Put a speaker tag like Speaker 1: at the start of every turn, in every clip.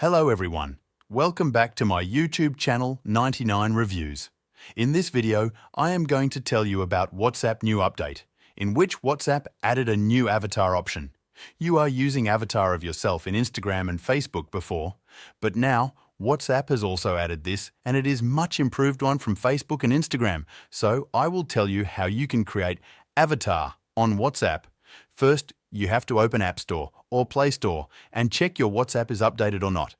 Speaker 1: Hello everyone, welcome back to my YouTube channel 99 Reviews. In this video, I am going to tell you about WhatsApp new update, in which WhatsApp added a new avatar option. You are using avatar of yourself in Instagram and Facebook before, but now WhatsApp has also added this and it is much improved one from Facebook and Instagram, so I will tell you how you can create avatar on WhatsApp. First, you have to open App Store or Play Store and check your WhatsApp is updated or not.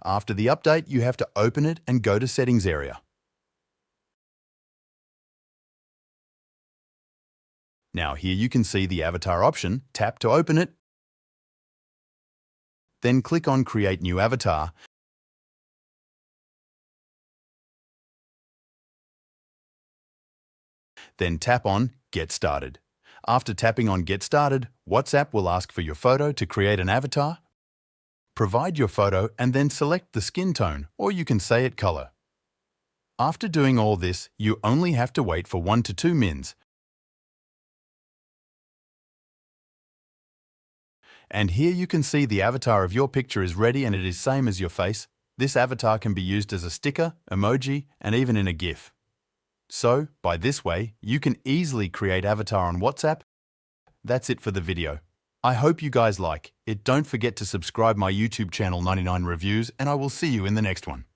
Speaker 1: After the update, you have to open it and go to Settings area. Now here you can see the avatar option. Tap to open it. Then click on Create New Avatar. Then tap on Get Started. After tapping on Get Started, WhatsApp will ask for your photo to create an avatar. Provide your photo and then select the skin tone, or you can say it color. After doing all this, you only have to wait for 1 to 2 minutes. And here you can see the avatar of your picture is ready and it is same as your face. This avatar can be used as a sticker, emoji, and even in a GIF. So, by this way, you can easily create avatar on WhatsApp. That's it for the video. I hope you guys like it. Don't forget to subscribe my YouTube channel 99 Reviews and I will see you in the next one.